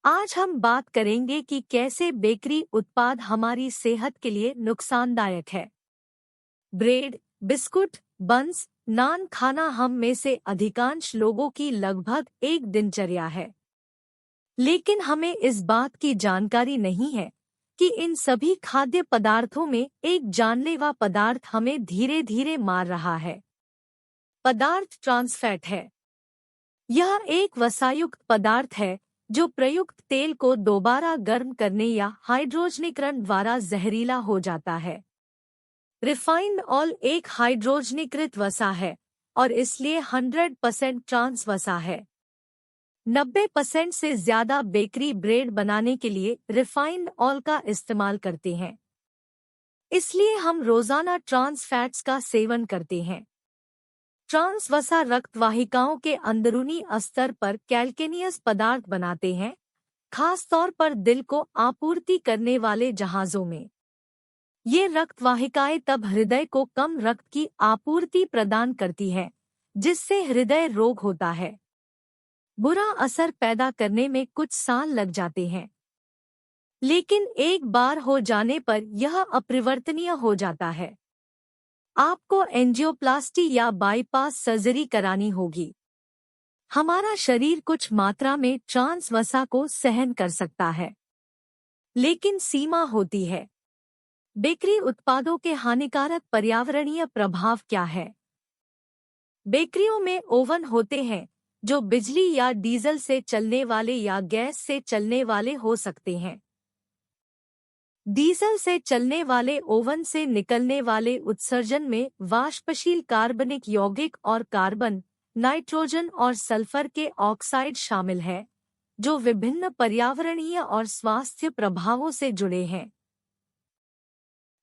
आज हम बात करेंगे कि कैसे बेकरी उत्पाद हमारी सेहत के लिए नुकसानदायक है। ब्रेड, बिस्कुट, बन्स, नान खाना हम में से अधिकांश लोगों की लगभग एक दिनचर्या है। लेकिन हमें इस बात की जानकारी नहीं है कि इन सभी खाद्य पदार्थों में एक जानलेवा पदार्थ हमें धीरे धीरे मार रहा है। पदार्थ ट्रांसफैट है। यह एक वसायुक्त पदार्थ है जो प्रयुक्त तेल को दोबारा गर्म करने या हाइड्रोजनीकरण द्वारा जहरीला हो जाता है। रिफाइंड ऑयल एक हाइड्रोजनीकृत वसा है और इसलिए 100% ट्रांस वसा है। 90% से ज्यादा बेकरी ब्रेड बनाने के लिए रिफाइंड ऑयल का इस्तेमाल करते हैं। इसलिए हम रोजाना ट्रांस फैट्स का सेवन करते हैं। ट्रांस वसा रक्त वाहिकाओं के अंदरूनी स्तर पर कैल्केनियस पदार्थ बनाते हैं, खास तौर पर दिल को आपूर्ति करने वाले जहाजों में। ये रक्त वाहिकाएं तब हृदय को कम रक्त की आपूर्ति प्रदान करती है, जिससे हृदय रोग होता है। बुरा असर पैदा करने में कुछ साल लग जाते हैं, लेकिन एक बार हो जाने पर यह अपरिवर्तनीय हो जाता है। आपको एंजियोप्लास्टी या बाईपास सर्जरी करानी होगी। हमारा शरीर कुछ मात्रा में ट्रांस वसा को सहन कर सकता है, लेकिन सीमा होती है। बेकरी उत्पादों के हानिकारक पर्यावरणीय प्रभाव क्या है? बेकरियों में ओवन होते हैं जो बिजली या डीजल से चलने वाले या गैस से चलने वाले हो सकते हैं। डीजल से चलने वाले ओवन से निकलने वाले उत्सर्जन में वाष्पशील कार्बनिक यौगिक और कार्बन, नाइट्रोजन और सल्फर के ऑक्साइड शामिल है, जो विभिन्न पर्यावरणीय और स्वास्थ्य प्रभावों से जुड़े हैं।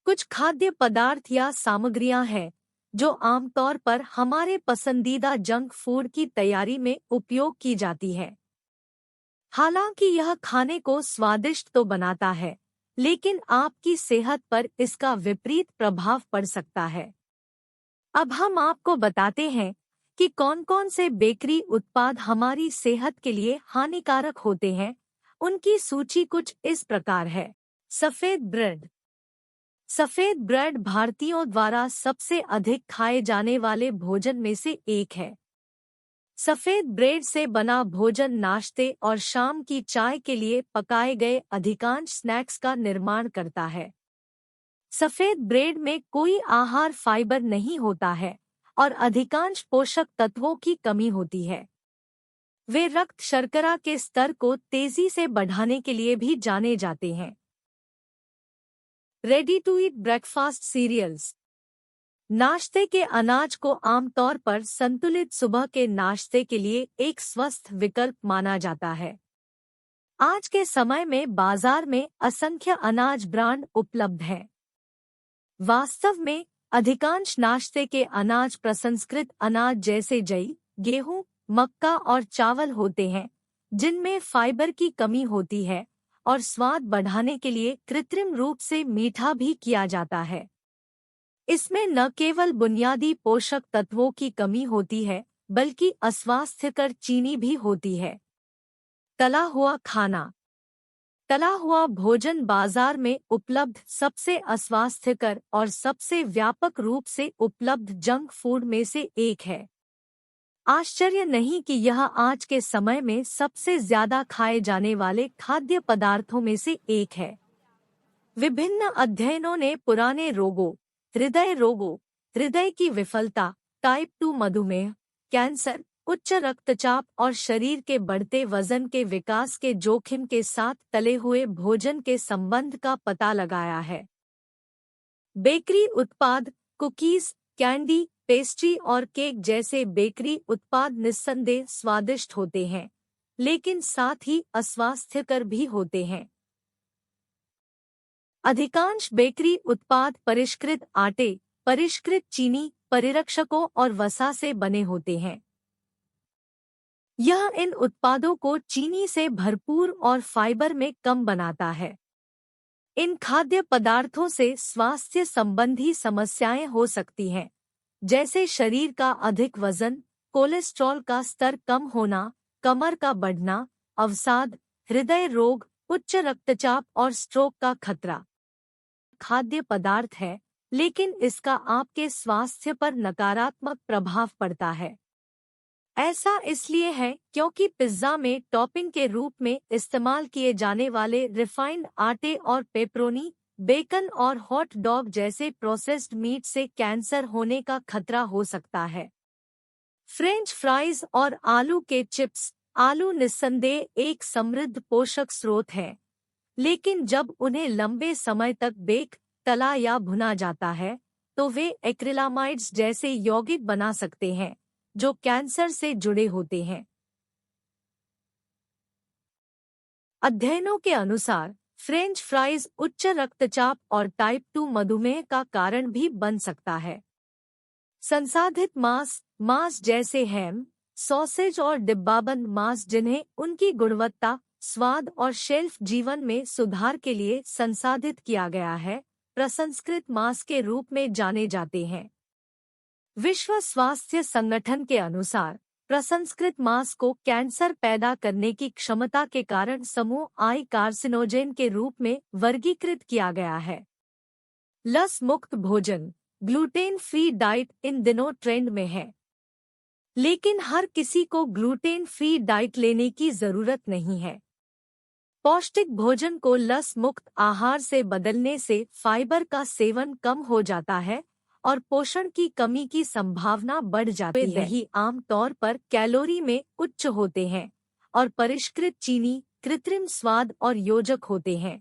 कुछ खाद्य पदार्थ या सामग्रियां हैं जो आमतौर पर हमारे पसंदीदा जंक फूड की तैयारी में उपयोग की जाती है। हालांकि यह खाने को स्वादिष्ट तो बनाता है, लेकिन आपकी सेहत पर इसका विपरीत प्रभाव पड़ सकता है। अब हम आपको बताते हैं कि कौन-कौन से बेकरी उत्पाद हमारी सेहत के लिए हानिकारक होते हैं। उनकी सूची कुछ इस प्रकार है। सफेद ब्रेड। सफेद ब्रेड भारतीयों द्वारा सबसे अधिक खाए जाने वाले भोजन में से एक है। सफेद ब्रेड से बना भोजन नाश्ते और शाम की चाय के लिए पकाए गए अधिकांश स्नैक्स का निर्माण करता है। सफेद ब्रेड में कोई आहार फाइबर नहीं होता है और अधिकांश पोषक तत्वों की कमी होती है। वे रक्त शर्करा के स्तर को तेजी से बढ़ाने के लिए भी जाने जाते हैं। Ready to eat breakfast cereals. नाश्ते के अनाज को आमतौर पर संतुलित सुबह के नाश्ते के लिए एक स्वस्थ विकल्प माना जाता है। आज के समय में बाजार में असंख्य अनाज ब्रांड उपलब्ध हैं। वास्तव में अधिकांश नाश्ते के अनाज प्रसंस्कृत अनाज जैसे जई, गेहूं, मक्का और चावल होते हैं, जिनमें फाइबर की कमी होती है और स्वाद बढ़ाने के लिए कृत्रिम रूप से मीठा भी किया जाता है। इसमें न केवल बुनियादी पोषक तत्वों की कमी होती है, बल्कि अस्वास्थ्यकर चीनी भी होती है। तला हुआ खाना। तला हुआ भोजन बाजार में उपलब्ध सबसे अस्वास्थ्यकर और सबसे व्यापक रूप से उपलब्ध जंक फूड में से एक है। आश्चर्य नहीं कि यह आज के समय में सबसे ज्यादा खाए जाने वाले खाद्य पदार्थों में से एक है। विभिन्न अध्ययनों ने पुराने रोगों, हृदय रोगों, हृदय की विफलता, टाइप 2 मधुमेह, कैंसर, उच्च रक्तचाप और शरीर के बढ़ते वजन के विकास के जोखिम के साथ तले हुए भोजन के संबंध का पता लगाया है। बेकरी उत्पाद, कुकीज, कैंडी, पेस्ट्री और केक जैसे बेकरी उत्पाद निस्संदेह स्वादिष्ट होते हैं, लेकिन साथ ही अस्वास्थ्यकर भी होते हैं। अधिकांश बेकरी उत्पाद परिष्कृत आटे, परिष्कृत चीनी, परिरक्षकों और वसा से बने होते हैं। यह इन उत्पादों को चीनी से भरपूर और फाइबर में कम बनाता है। इन खाद्य पदार्थों से स्वास्थ्य संबंधी समस्याएं हो सकती हैं, जैसे शरीर का अधिक वजन, कोलेस्ट्रॉल का स्तर कम होना, कमर का बढ़ना, अवसाद, हृदय रोग, उच्च रक्तचाप और स्ट्रोक का खतरा। खाद्य पदार्थ है, लेकिन इसका आपके स्वास्थ्य पर नकारात्मक प्रभाव पड़ता है। ऐसा इसलिए है क्योंकि पिज्जा में टॉपिंग के रूप में इस्तेमाल किए जाने वाले रिफाइंड आटे और पेपरोनी, बेकन और हॉट डॉग जैसे प्रोसेस्ड मीट से कैंसर होने का खतरा हो सकता है। फ्रेंच फ्राइज और आलू के चिप्स। आलू निस्संदेह एक समृद्ध पोषक स्रोत है, लेकिन जब उन्हें लंबे समय तक बेक, तला या भुना जाता है, तो वे एक्रिलामाइड्स जैसे यौगिक बना सकते हैं, जो कैंसर से जुड़े होते हैं। अध्ययनों के अनुसार फ्रेंच फ्राइज उच्च रक्तचाप और टाइप 2 मधुमेह का कारण भी बन सकता है। संसाधित मांस जैसे हैम, सॉसेज और डिब्बाबंद मांस जिन्हें उनकी गुणवत्ता, स्वाद और शेल्फ जीवन में सुधार के लिए संसाधित किया गया है, प्रसंस्कृत मांस के रूप में जाने जाते हैं। विश्व स्वास्थ्य संगठन के अनुसार प्रसंस्कृत मांस को कैंसर पैदा करने की क्षमता के कारण समूह आई कार्सिनोजेन के रूप में वर्गीकृत किया गया है। लस मुक्त भोजन, ग्लूटेन फ्री डाइट इन दिनों ट्रेंड में है, लेकिन हर किसी को ग्लूटेन फ्री डाइट लेने की जरूरत नहीं है। पौष्टिक भोजन को लस मुक्त आहार से बदलने से फाइबर का सेवन कम हो जाता है और पोषण की कमी की संभावना बढ़ जाती है। दही आमतौर पर कैलोरी में उच्च होते हैं और परिष्कृत चीनी, कृत्रिम स्वाद और योजक होते हैं।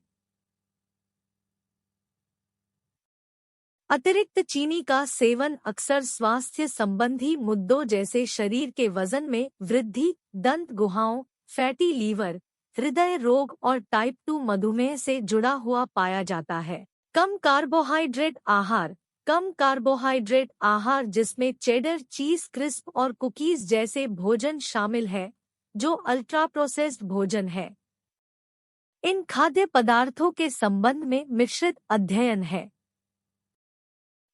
अतिरिक्त चीनी का सेवन अक्सर स्वास्थ्य संबंधी मुद्दों जैसे शरीर के वजन में वृद्धि, दंत गुहाओं, फैटी लीवर, हृदय रोग और टाइप 2 मधुमेह से जुड़ा हुआ पाया जाता है। कम कार्बोहाइड्रेट आहार। कम कार्बोहाइड्रेट आहार जिसमें चेडर चीज, क्रिस्प और कुकीज जैसे भोजन शामिल है, जो अल्ट्रा प्रोसेस्ड भोजन है। इन खाद्य पदार्थों के संबंध में मिश्रित अध्ययन है।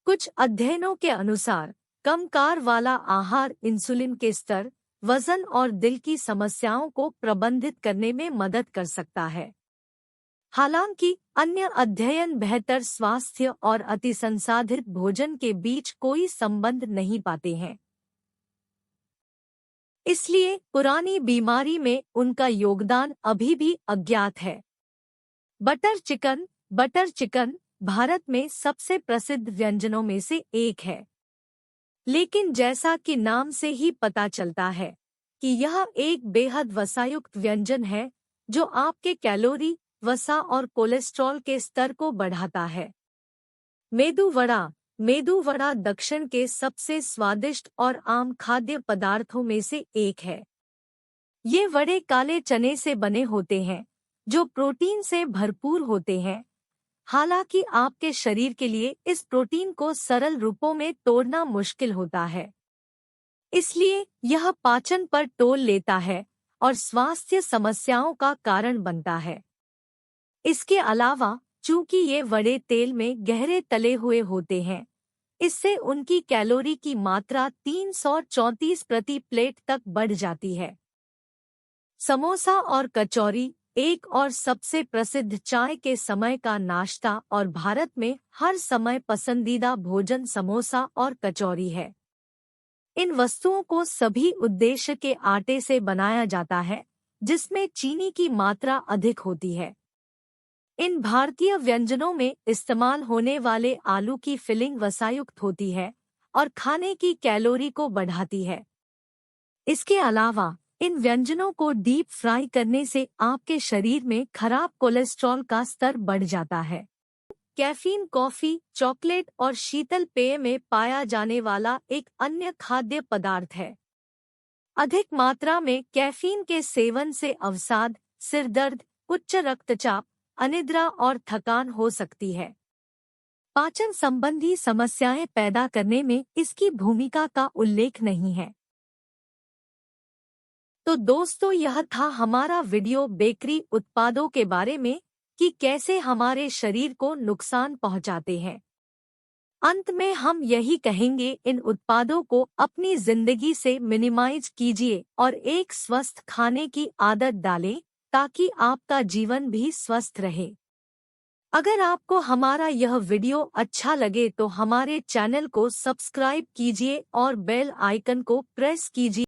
कुछ अध्ययनों के अनुसार कम कार वाला आहार इंसुलिन के स्तर, वजन और दिल की समस्याओं को प्रबंधित करने में मदद कर सकता है। हालांकि अन्य अध्ययन बेहतर स्वास्थ्य और अतिसंसाधित भोजन के बीच कोई संबंध नहीं पाते हैं। इसलिए पुरानी बीमारी में उनका योगदान अभी भी अज्ञात है। Butter chicken. Butter chicken Bharat में सबसे प्रसिद्ध व्यंजनों में से एक है, लेकिन जैसा कि नाम से ही पता चलता है कि यह एक बेहद वसायुक्त व्यंजन है जो आपके कैलोरी, वसा और कोलेस्ट्रॉल के स्तर को बढ़ाता है। मेदू वड़ा। मेदू वड़ा दक्षिण के सबसे स्वादिष्ट और आम खाद्य पदार्थों में से एक है। ये वड़े काले चने से बने होते हैं, जो प्रोटीन से भरपूर होते हैं। हालांकि आपके शरीर के लिए इस प्रोटीन को सरल रूपों में तोड़ना मुश्किल होता है, इसलिए यह पाचन पर टोल लेता है और स्वास्थ्य समस्याओं का कारण बनता है। इसके अलावा चूंकि ये वड़े तेल में गहरे तले हुए होते हैं, इससे उनकी कैलोरी की मात्रा 334 प्रति प्लेट तक बढ़ जाती है। समोसा और कचौरी एक और सबसे प्रसिद्ध चाय के समय का नाश्ता और भारत में हर समय पसंदीदा भोजन समोसा और कचौरी है। इन वस्तुओं को सभी उद्देश्य के आटे से बनाया जाता है, जिसमें चीनी की मात्रा अधिक होती है। इन भारतीय व्यंजनों में इस्तेमाल होने वाले आलू की फिलिंग वसायुक्त होती है और खाने की कैलोरी को बढ़ाती है। इसके अलावा इन व्यंजनों को डीप फ्राई करने से आपके शरीर में खराब कोलेस्ट्रॉल का स्तर बढ़ जाता है। कैफीन कॉफी, चॉकलेट और शीतल पेय में पाया जाने वाला एक अन्य खाद्य पदार्थ है। अधिक मात्रा में कैफीन के सेवन से अवसाद, सिरदर्द, उच्च रक्तचाप, अनिद्रा और थकान हो सकती है। पाचन संबंधी समस्याएं पैदा करने में इसकी भूमिका का उल्लेख नहीं है। तो दोस्तों, यह था हमारा वीडियो बेकरी उत्पादों के बारे में कि कैसे हमारे शरीर को नुकसान पहुंचाते हैं। अंत में हम यही कहेंगे, इन उत्पादों को अपनी जिंदगी से मिनिमाइज कीजिए और एक स्वस्थ खाने की आदत डालें ताकि आपका जीवन भी स्वस्थ रहे। अगर आपको हमारा यह वीडियो अच्छा लगे तो हमारे चैनल को सब्सक्राइब कीजिए और बेल आइकन को प्रेस कीजिए।